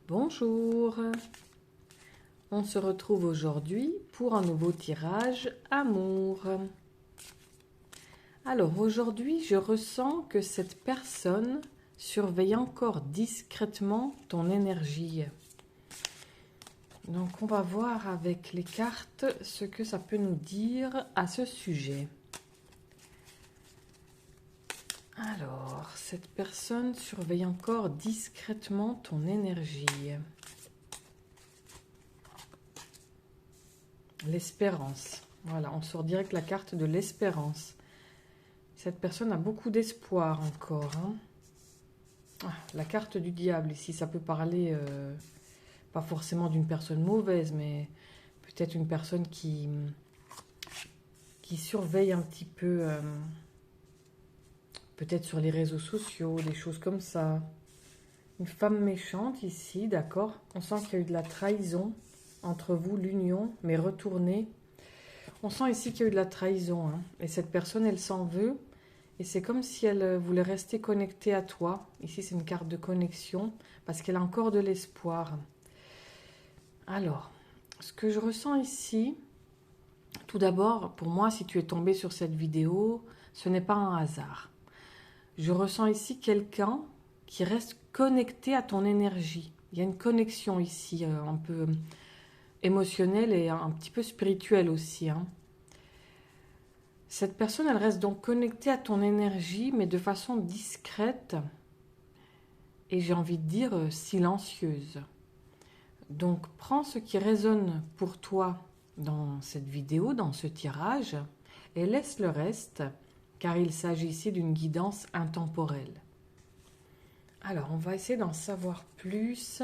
Bonjour, on se retrouve aujourd'hui pour un nouveau tirage amour. Alors aujourd'hui, je ressens que cette personne surveille encore discrètement ton énergie. Donc on va voir avec les cartes ce que ça peut nous dire à ce sujet. Alors, cette personne surveille encore discrètement ton énergie. L'espérance. Voilà, on sort direct la carte de l'espérance. Cette personne a beaucoup d'espoir encore. La carte du diable ici, ça peut parler, pas forcément d'une personne mauvaise, mais peut-être une personne qui surveille un petit peu, peut-être sur les réseaux sociaux, des choses comme ça. Une femme méchante ici, d'accord. On sent qu'il y a eu de la trahison entre vous, l'union, mais retournée. On sent ici qu'il y a eu de la trahison. Et cette personne, elle s'en veut. Et c'est comme si elle voulait rester connectée à toi. Ici, c'est une carte de connexion parce qu'elle a encore de l'espoir. Alors, ce que je ressens ici, tout d'abord, pour moi, si tu es tombé sur cette vidéo, ce n'est pas un hasard. Je ressens ici quelqu'un qui reste connecté à ton énergie. Il y a une connexion ici, un peu émotionnelle et un petit peu spirituelle aussi. Cette personne, elle reste donc connectée à ton énergie, mais de façon discrète et j'ai envie de dire silencieuse. Donc, prends ce qui résonne pour toi dans cette vidéo, dans ce tirage, et laisse le reste, car il s'agit ici d'une guidance intemporelle. Alors, on va essayer d'en savoir plus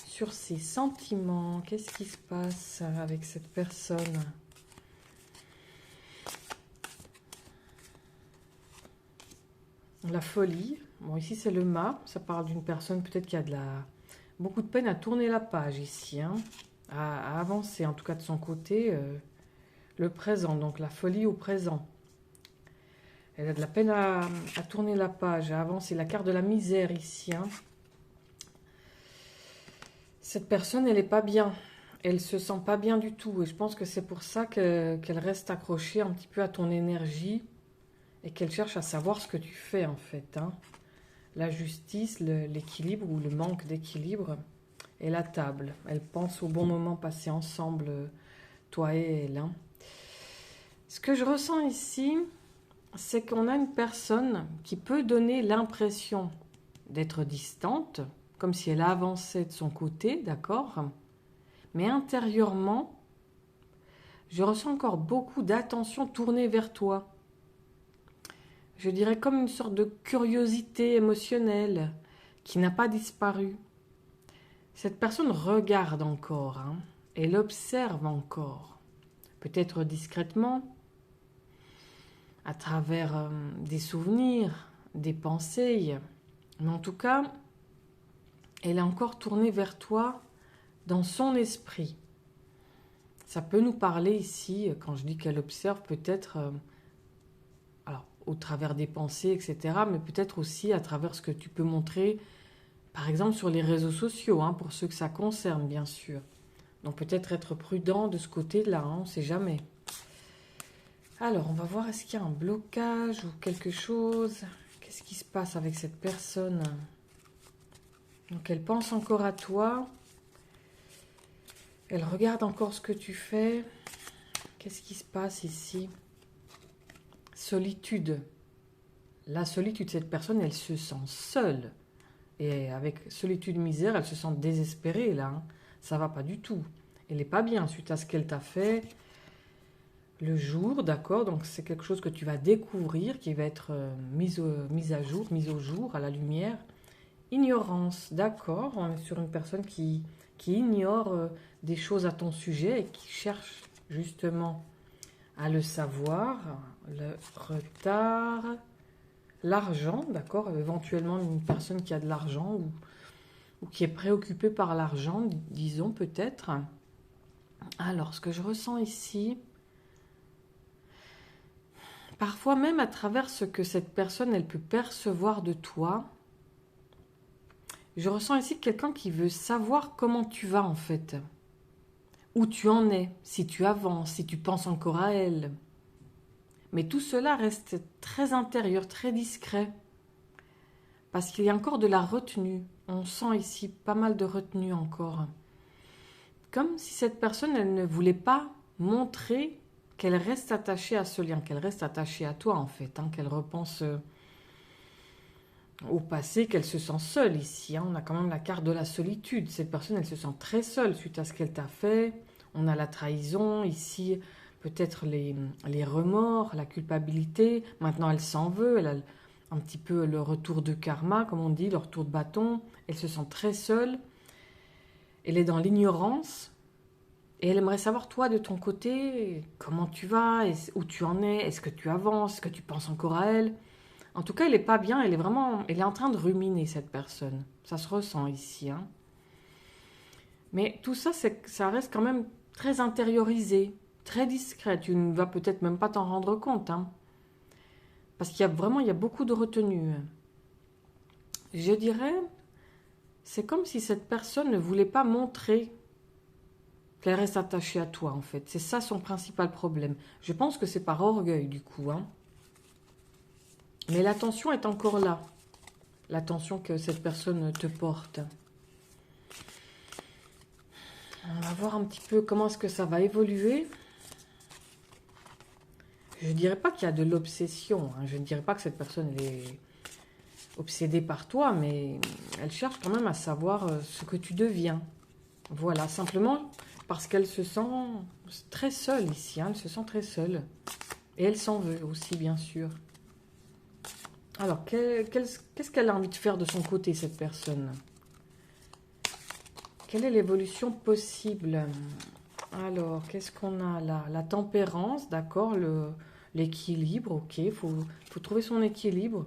sur ses sentiments. Qu'est-ce qui se passe avec cette personne ? La folie. Bon, ici, c'est le mât. Ça parle d'une personne peut-être qui a beaucoup de peine à tourner la page ici, à avancer, en tout cas de son côté, le présent. Donc, la folie au présent. Elle a de la peine à tourner la page, à avancer. La carte de la misère ici. Cette personne, elle n'est pas bien. Elle se sent pas bien du tout. Et je pense que c'est pour ça qu'elle reste accrochée un petit peu à ton énergie et qu'elle cherche à savoir ce que tu fais en fait. La justice, l'équilibre ou le manque d'équilibre et la table. Elle pense au bon moment passé ensemble, toi et elle. Ce que je ressens ici, c'est qu'on a une personne qui peut donner l'impression d'être distante, comme si elle avançait de son côté, d'accord ? Mais intérieurement, je ressens encore beaucoup d'attention tournée vers toi. Je dirais comme une sorte de curiosité émotionnelle qui n'a pas disparu. Cette personne regarde encore, elle observe encore, peut-être discrètement, à travers des souvenirs, des pensées, mais en tout cas, elle est encore tournée vers toi dans son esprit. Ça peut nous parler ici, quand je dis qu'elle observe, peut-être au travers des pensées, etc., mais peut-être aussi à travers ce que tu peux montrer, par exemple sur les réseaux sociaux, pour ceux que ça concerne, bien sûr. Donc peut-être être prudent de ce côté-là, on ne sait jamais. Alors, on va voir, est-ce qu'il y a un blocage ou quelque chose ? Qu'est-ce qui se passe avec cette personne ? Donc elle pense encore à toi. Elle regarde encore ce que tu fais. Qu'est-ce qui se passe ici ? Solitude. La solitude, cette personne, elle se sent seule. Et avec solitude, misère, elle se sent désespérée, là. Ça va pas du tout. Elle n'est pas bien suite à ce qu'elle t'a fait le jour, d'accord ? Donc c'est quelque chose que tu vas découvrir, qui va être mis au jour, à la lumière. Ignorance, d'accord ? On est sur une personne qui ignore des choses à ton sujet et qui cherche justement à le savoir. Le retard, l'argent, d'accord ? Éventuellement une personne qui a de l'argent ou qui est préoccupée par l'argent, disons peut-être. Alors, ce que je ressens ici, parfois même à travers ce que cette personne, elle peut percevoir de toi, Je ressens ici quelqu'un qui veut savoir comment tu vas en fait. Où tu en es, si tu avances, si tu penses encore à elle. Mais tout cela reste très intérieur, très discret. Parce qu'il y a encore de la retenue. On sent ici pas mal de retenue encore. Comme si cette personne, elle ne voulait pas montrer qu'elle reste attachée à ce lien, qu'elle reste attachée à toi en fait, hein, qu'elle repense au passé, qu'elle se sent seule ici. Hein. On a quand même la carte de la solitude. Cette personne, elle se sent très seule suite à ce qu'elle t'a fait. On a la trahison ici, peut-être les remords, la culpabilité. Maintenant, elle s'en veut. Elle a un petit peu le retour de karma, comme on dit, le retour de bâton. Elle se sent très seule. Elle est dans l'ignorance. Et elle aimerait savoir, toi, de ton côté, comment tu vas, où tu en es, est-ce que tu avances, est-ce que tu penses encore à elle. En tout cas, elle n'est pas bien, elle est en train de ruminer, cette personne. Ça se ressent ici. Hein. Mais tout ça, ça reste quand même très intériorisé, très discret. Tu ne vas peut-être même pas t'en rendre compte. Hein. Parce qu'il y a beaucoup de retenue. Je dirais, c'est comme si cette personne ne voulait pas montrer qu'elle reste attachée à toi, en fait. C'est ça son principal problème. Je pense que c'est par orgueil, du coup. Hein. Mais l'attention est encore là. L'attention que cette personne te porte. On va voir un petit peu comment est-ce que ça va évoluer. Je ne dirais pas qu'il y a de l'obsession. Hein. Je ne dirais pas que cette personne est obsédée par toi, mais elle cherche quand même à savoir ce que tu deviens. Voilà, simplement parce qu'elle se sent très seule ici. Hein. Elle se sent très seule. Et elle s'en veut aussi, bien sûr. Alors, qu'est-ce qu'elle a envie de faire de son côté, cette personne? Quelle est l'évolution possible? Alors, qu'est-ce qu'on a là? La tempérance, d'accord, l'équilibre, ok, faut trouver son équilibre.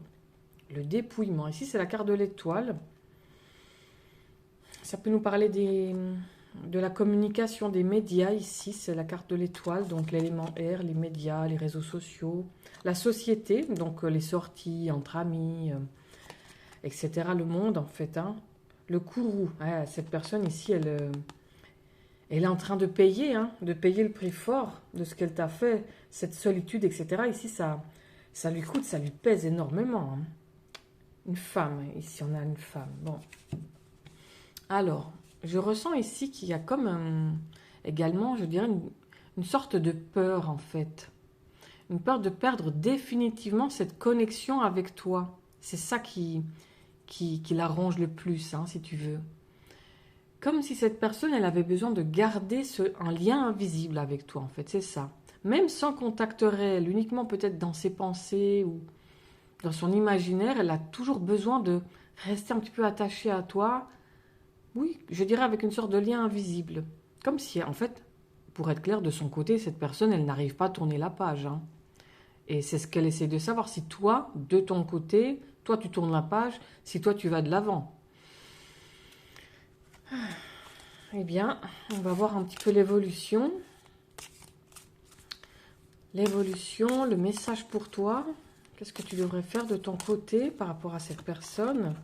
Le dépouillement, ici c'est la carte de l'étoile. Ça peut nous parler de la communication, des médias, ici c'est la carte de l'étoile, donc l'élément air, les médias, les réseaux sociaux, la société, donc les sorties entre amis, etc., le monde en fait, hein. Le courroux, ouais, cette personne ici, elle est en train de payer, hein, de payer le prix fort de ce qu'elle t'a fait, cette solitude, etc. Ici, ça lui coûte, ça lui pèse énormément. Hein. Une femme, ici on a une femme. Bon. Alors, je ressens ici qu'il y a comme également, je dirais, une sorte de peur en fait. Une peur de perdre définitivement cette connexion avec toi. C'est ça qui l'arrange le plus, hein, si tu veux. Comme si cette personne, elle avait besoin de garder un lien invisible avec toi, en fait, c'est ça. Même sans contact réel, uniquement peut-être dans ses pensées ou dans son imaginaire, elle a toujours besoin de rester un petit peu attachée à toi. Oui, je dirais avec une sorte de lien invisible. Comme si, en fait, pour être clair, de son côté, cette personne, elle n'arrive pas à tourner la page. Hein. Et c'est ce qu'elle essaie de savoir. Si toi, de ton côté, toi, tu tournes la page, si toi, tu vas de l'avant. Eh bien, on va voir un petit peu l'évolution. L'évolution, le message pour toi. Qu'est-ce que tu devrais faire de ton côté par rapport à cette personne?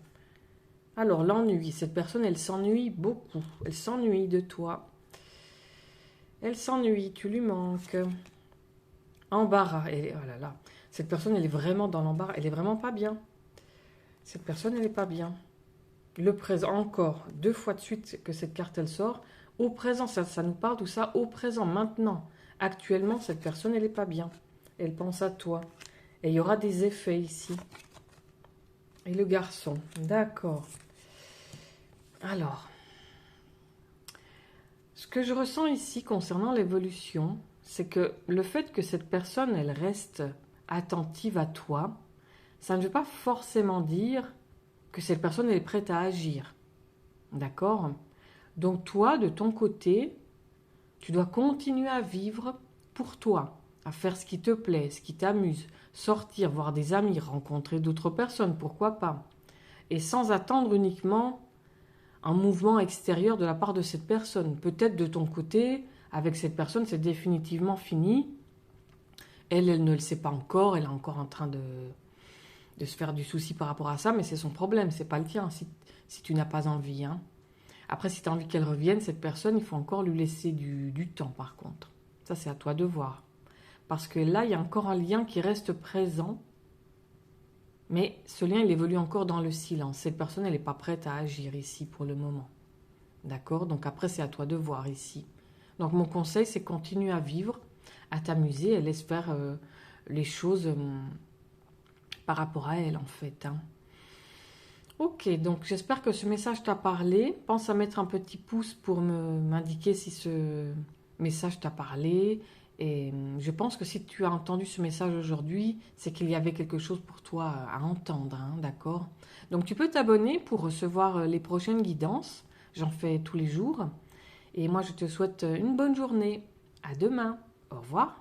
Alors, l'ennui. Cette personne, elle s'ennuie beaucoup. Elle s'ennuie de toi. Elle s'ennuie, tu lui manques. Embarras. Et, oh là là. Cette personne, elle est vraiment dans l'embarras. Elle est vraiment pas bien. Cette personne, elle n'est pas bien. Le présent, encore, 2 fois de suite que cette carte, elle sort. Au présent, ça nous parle tout ça. Au présent, maintenant. Actuellement, cette personne, elle n'est pas bien. Elle pense à toi. Et il y aura des effets ici. Et le garçon, d'accord. Alors, ce que je ressens ici concernant l'évolution, c'est que le fait que cette personne, elle reste attentive à toi, ça ne veut pas forcément dire que cette personne elle est prête à agir. D'accord? Donc toi, de ton côté, tu dois continuer à vivre pour toi, à faire ce qui te plaît, ce qui t'amuse, sortir, voir des amis, rencontrer d'autres personnes, pourquoi pas. Et sans attendre uniquement un mouvement extérieur de la part de cette personne. Peut-être de ton côté, avec cette personne, c'est définitivement fini. Elle ne le sait pas encore, elle est encore en train de se faire du souci par rapport à ça, mais c'est son problème, c'est pas le tien. si tu n'as pas envie. Hein. Après, si tu as envie qu'elle revienne, cette personne, il faut encore lui laisser du temps, par contre. Ça, c'est à toi de voir. Parce que là, il y a encore un lien qui reste présent. Mais ce lien, il évolue encore dans le silence. Cette personne, elle n'est pas prête à agir ici pour le moment. D'accord? Donc après, c'est à toi de voir ici. Donc mon conseil, c'est continue à vivre, à t'amuser et laisse faire les choses par rapport à elle, en fait. Hein. Ok, donc j'espère que ce message t'a parlé. Pense à mettre un petit pouce pour m'indiquer si ce message t'a parlé. Et je pense que si tu as entendu ce message aujourd'hui, c'est qu'il y avait quelque chose pour toi à entendre, hein, d'accord? Donc tu peux t'abonner pour recevoir les prochaines guidances. J'en fais tous les jours. Et moi, je te souhaite une bonne journée. À demain. Au revoir.